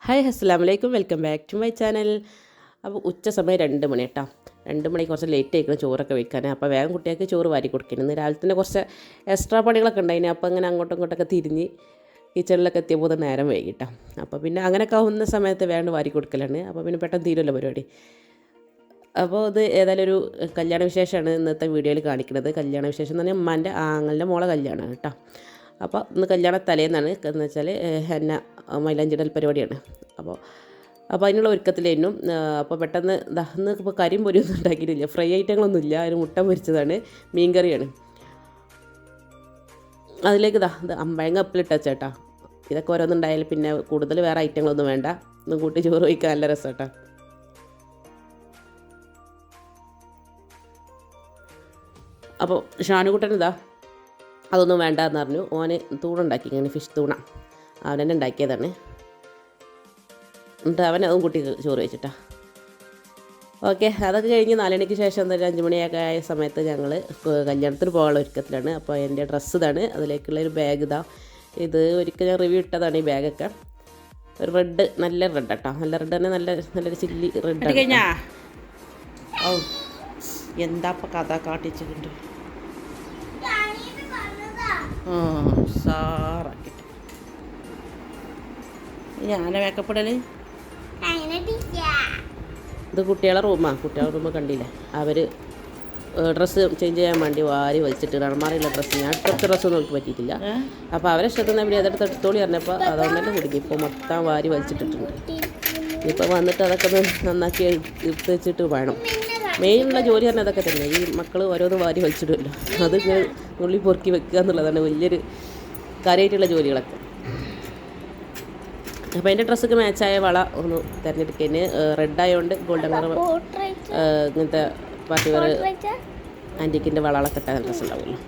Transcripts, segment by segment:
Hi അസ്സലാമലൈക്കും, welcome back to my channel. അപ്പോൾ ഉച്ച സമയം 2 മണി കേട്ടോ. 2 മണിക്ക് കുറച്ച് ലേറ്റ് ആയിക്കണം ചോറൊക്കെ വെക്കാൻ. അപ്പോൾ വേഗം കുട്ടികൾക്ക് ചോറ് വാരി കൊടുക്കണം. ഇന്ന് രാവിലെ തന്നെ കുറച്ച് എക്സ്ട്രാ പണികളൊക്കെ ഉണ്ടായിന്. അപ്പോൾ അങ്ങനെ അങ്ങോട്ടും ഇങ്ങോട്ടൊക്കെ തിരിഞ്ഞ് കിച്ചണിലൊക്കെ എത്തിയപ്പോൾ നേരം വൈകിട്ടാണ്. അപ്പോൾ പിന്നെ അങ്ങനെയൊക്കെ ആവുന്ന സമയത്ത് വേഗം വാരി കൊടുക്കലാണ്. അപ്പോൾ പിന്നെ പെട്ടെന്ന് തീരുമല്ലോ പരിപാടി. അപ്പോൾ ഇത് ഏതായാലും ഒരു കല്യാണ വിശേഷമാണ് ഇന്നത്തെ വീഡിയോയിൽ കാണിക്കുന്നത്. കല്യാണ വിശേഷം എന്ന് പറഞ്ഞാൽ ഉമ്മാൻ്റെ ആങ്ങളുടെ മോളെ കല്യാണമാണ് കേട്ടോ. അപ്പോൾ ഇന്ന് കല്യാണ തലേന്നാണ് എന്ന് വെച്ചാൽ എന്നെ മൈലാഞ്ചിടൽ പരിപാടിയാണ്. അപ്പോൾ അതിനുള്ള ഒരുക്കത്തിലായിരുന്നു. അപ്പോൾ പെട്ടെന്ന് ഇന്ന് ഇപ്പോൾ കരിയും പൊരിയൊന്നും ഉണ്ടാക്കിയിട്ടില്ല, ഫ്രൈ ഐറ്റങ്ങളൊന്നുമില്ല. അതിന് മുട്ട പൊരിച്ചതാണ്, മീൻ കറിയാണ്. അതിലേക്ക് ഇത് അമ്പഴങ്ങ അപ്പിലിട്ട ചേട്ടാ. ഇതൊക്കെ ഓരോന്നുണ്ടായാലും പിന്നെ കൂടുതൽ വേറെ ഐറ്റങ്ങളൊന്നും വേണ്ട. ഇന്ന് കൂട്ടി ചോറ് വയ്ക്കാൻ നല്ല രസം കേട്ടോ. അപ്പോൾ ഷാനുകുട്ടൻ അതൊന്നും വേണ്ടെന്ന് പറഞ്ഞു. ഓന് തൂണുണ്ടാക്കി, ഇങ്ങനെ ഫിഷ് തൂണ അവൻ തന്നെ ഉണ്ടാക്കിയതാണ്. എന്നിട്ട് അവൻ അതും കൂട്ടി ചോറ് വെച്ചിട്ടാ. ഓക്കെ, അതൊക്കെ കഴിഞ്ഞ് 4 മണിക്ക് ശേഷം 5 മണിയൊക്കെ ആയ സമയത്ത് ഞങ്ങൾ കല്യാണത്തിന് പോകാനുള്ള ഒരുക്കത്തിലാണ്. അപ്പോൾ എൻ്റെ ഡ്രസ്സ് ഇതാണ്, അതിലേക്കുള്ളൊരു ബാഗ് ഇത് ഒരിക്കൽ ഞാൻ റിവ്യൂ ഇട്ടതാണ്. ഈ ബാഗൊക്കെ ഒരു റെഡ്, നല്ല റെഡ് കേട്ടോ. നല്ല റെഡ് തന്നെ, നല്ലൊരു ചില്ലി റെഡ് കഴിഞ്ഞാ. ഓ എന്താ ഇപ്പം കഥ കാട്ടിച്ചിട്ടുണ്ട്. സാറാക്കിട്ട് ഞാനെ മേക്കപ്പെടൽ. ഇത് കുട്ടികളെ റൂമ് കണ്ടില്ലേ. അവർ ഡ്രസ്സ് ചേഞ്ച് ചെയ്യാൻ വേണ്ടി വാരി വലിച്ചിട്ട് അളമാറിയുള്ള ഡ്രസ്സ്, ഞാൻ കുറച്ച് ഡ്രസ്സൊന്നും അവർക്ക് പറ്റിയിട്ടില്ല. അപ്പോൾ അവരെ ഇഷ്ടത്തിൽ അവർ അതെടുത്ത് എടുത്തോളി പറഞ്ഞപ്പോൾ അതുകൊണ്ട് തന്നെ കുടുങ്ങി. ഇപ്പോൾ മൊത്തം വാരി വലിച്ചിട്ടിട്ടുണ്ട്. ഇപ്പോൾ വന്നിട്ട് അതൊക്കെ ഒന്ന് നന്നാക്കി എടുത്ത് വെച്ചിട്ട് വേണം. മെയിനുള്ള ജോലി പറഞ്ഞാൽ അതൊക്കെ തന്നെ. ഈ മക്കൾ ഓരോന്ന് വാരി വലിച്ചിടുമല്ലോ, അത് ഇങ്ങനെ നുള്ളി പൊറുക്കി വെക്കുക എന്നുള്ളതാണ് വലിയൊരു കാര്യമായിട്ടുള്ള ജോലികളൊക്കെ. അപ്പോൾ എൻ്റെ ഡ്രസ്സൊക്കെ മാച്ചായ വള ഒന്ന് തിരഞ്ഞെടുക്കുന്നതിന് റെഡായതുകൊണ്ട് ഗോൾഡൻ കളർ ഇങ്ങനത്തെ പാർട്ടി വെയർ ആൻറ്റിക്കിൻ്റെ വളകളൊക്കെ ഇട്ടാൽ ഡ്രസ്സ് ഉണ്ടാവുമല്ലോ.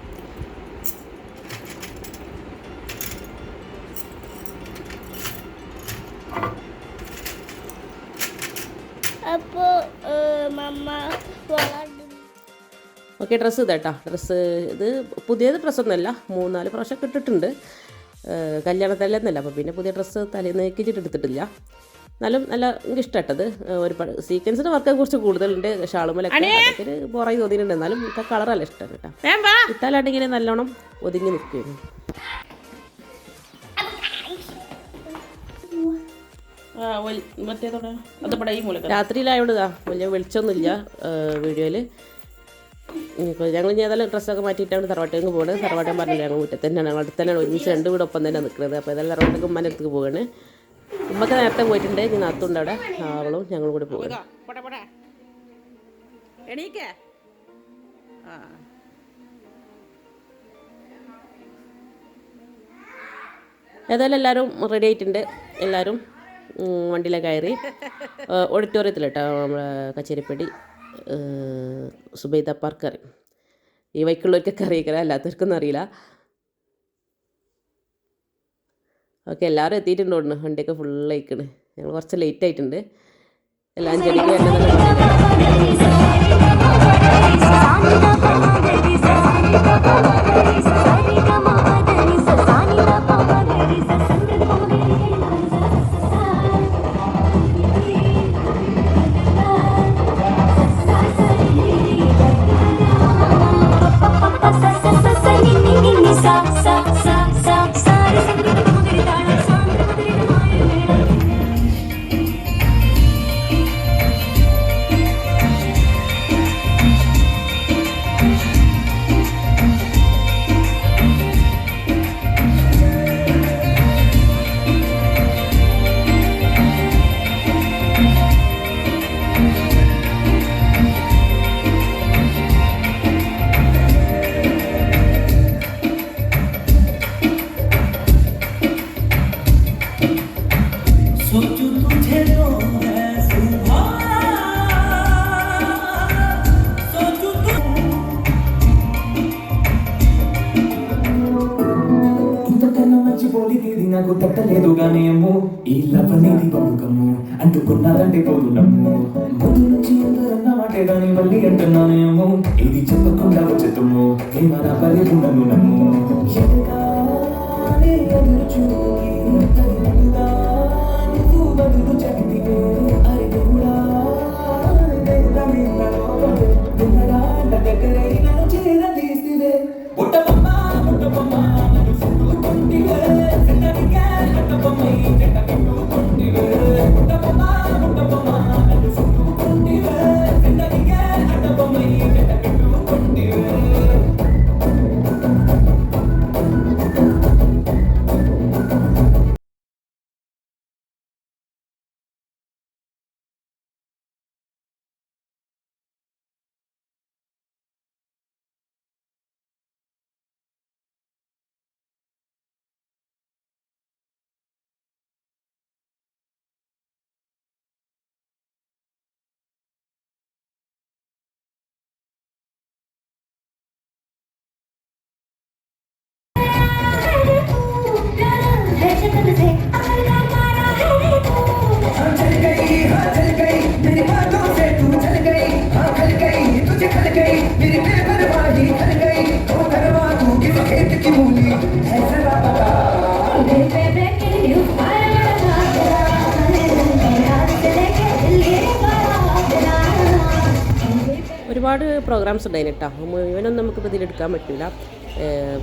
ഓക്കെ, ഡ്രസ്സ് ഇതാട്ടോ. ഇത് പുതിയത് ഡ്രസ്സൊന്നുമല്ല, 3-4 പ്രാവശ്യം ഇട്ടിട്ടുണ്ട്. കല്യാണത്തല്ലെന്നല്ല. അപ്പോൾ പിന്നെ പുതിയ ഡ്രസ്സ് തലേന്ന് വെച്ചിട്ട് എടുത്തിട്ടില്ല. എന്നാലും നല്ല എനിക്ക് ഇഷ്ടപ്പെട്ടത്. ഒരുപാട് സീക്വൻസിൻ്റെ വർക്കൊക്കെ കുറച്ച് കൂടുതലുണ്ട്. ഷാളുമലൊക്കെ ഒരു ബോറായി തോന്നിയിട്ടുണ്ട്. എന്നാലും എനിക്ക് കളറല്ല ഇഷ്ടം കേട്ടോ. ഇട്ടാലാണെങ്കിൽ നല്ലോണം ഒതുങ്ങി നിൽക്കുകയായിരുന്നു. രാത്രിയിലായോണ്ട് വലിയ വെളിച്ചൊന്നുമില്ല വീഡിയോയിൽ. ഇപ്പോൾ ഞങ്ങൾ ഇനി ഏതായാലും ഡ്രസ്സൊക്കെ മാറ്റിയിട്ടാണ് തറവാട്ടേക്ക് പോകുന്നത്. തറവാട്ടൻ പറഞ്ഞില്ല, ഞങ്ങൾ വീട്ടിൽ തന്നെയാണ്, ഞങ്ങൾ അടുത്ത് തന്നെയാണ്, ഒരുമിച്ച് 2 വീടൊപ്പം തന്നെ നിൽക്കുന്നത്. അപ്പോൾ ഏതായാലും തറവാട്ടേക്ക് ഉമ്മൻ്റെ അടുത്തേക്ക് പോവുകയാണ്. ഉമ്മക്ക് നേരത്തെ പോയിട്ടുണ്ട്, ഇനി നാത്തുണ്ട് അവിടെ, അവളും ഞങ്ങളും കൂടി പോകുക. ഏതായാലും എല്ലാവരും റെഡി ആയിട്ടുണ്ട്. എല്ലാവരും വണ്ടിയിലേക്ക് കയറി ഓഡിറ്റോറിയത്തിൽ കേട്ടോ. നമ്മളെ കച്ചേരിപ്പടി സുബൈദ പാർക്ക് അറിയും. ഈ വൈക്കുള്ളവർക്കൊക്കെ അറിയിക്കല, അല്ലാത്തവർക്കൊന്നും അറിയില്ല. ഓക്കെ, എല്ലാവരും എത്തിയിട്ടുണ്ട്. തോന്നുന്നു വണ്ടിയൊക്കെ ഫുള്ളായിക്കണ്. ഞങ്ങൾ കുറച്ച് ലേറ്റ് ആയിട്ടുണ്ട്. എല്ലാം ചെടിക്ക് నాకు తట్టలేదు గానే అమ్ము ఈ లవ్ అనేది బతుకమ్ము అంటుకున్నదంటే పోదు నమ్ము ముందు నుంచి అందరన్న మాటే గాని మళ్ళీ అంటున్నానే అమ్ము ఇది చెప్పకుండా వచ్చేతమ్ము ఏమన్నా పరిపూర్ణను నమ్ము ఎదురు చూపుకి తగినట్టుగా నువ్వు ഒരുപാട് പ്രോഗ്രാംസ് ഉണ്ടായിന് കേട്ടോ, മുഴുവനൊന്നും നമുക്കിപ്പോൾ ഇതിലെടുക്കാൻ പറ്റില്ല.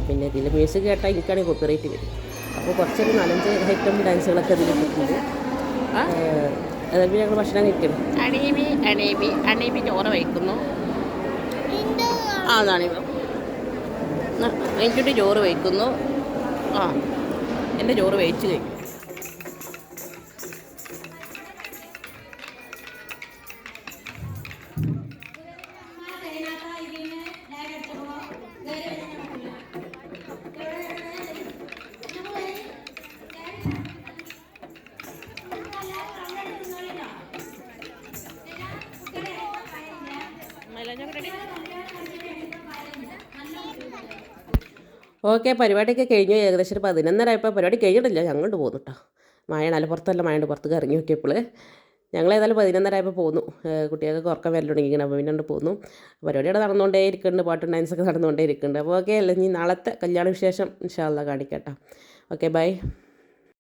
പിന്നെ ഇതിൽ മ്യൂസിക് കേട്ടാൽ എനിക്കാണെങ്കിൽ കോപ്പിറൈറ്റ് വരും. അപ്പോൾ കുറച്ചൊരു 4-5 ഐറ്റം ഡാൻസുകളൊക്കെ ഇതിലിട്ടിട്ടുണ്ട്. അതായത് ഞങ്ങൾ ഭക്ഷണം കഴിക്കണം. അണീബി ചോറ് വയ്ക്കുന്നു. അതാണ് എനിക്കിട്ട് ചോറ് വയ്ക്കുന്നു. എൻ്റെ ചോറ് വേവിച്ച് കഴിക്കും. ഓക്കെ, പരിപാടിയൊക്കെ കഴിഞ്ഞു. ഏകദേശം ഒരു 11:30 ആയപ്പോൾ പരിപാടി കഴിഞ്ഞിട്ടില്ല, ഞങ്ങോട്ട് പോന്നു കേട്ടോ. മഴയാണ്, പുറത്തല്ല മഴയുണ്ട്. പുറത്തേക്ക് ഇറങ്ങി നോക്കിയപ്പോൾ ഞങ്ങൾ ഏതായാലും 11:30 ആയപ്പോൾ പോന്നു. കുട്ടികൾക്ക് ഉറക്കം വരൽ തുടങ്ങിയിരിക്കണം. അപ്പോൾ പിന്നെ പോന്നു. പരിപാടിയുടെ നടന്നുകൊണ്ടേ ഇരിക്കുന്നുണ്ട്, പാട്ടും ഡാൻസൊക്കെ നടന്നുകൊണ്ടേ ഇരിക്കുന്നുണ്ട്. അപ്പോൾ ഓക്കെ അല്ലേ, ഇനി നാളത്തെ കല്യാണ വിശേഷം ഇൻഷാ അല്ലാഹ് കാണിക്കാം കേട്ടോ. Okay, by.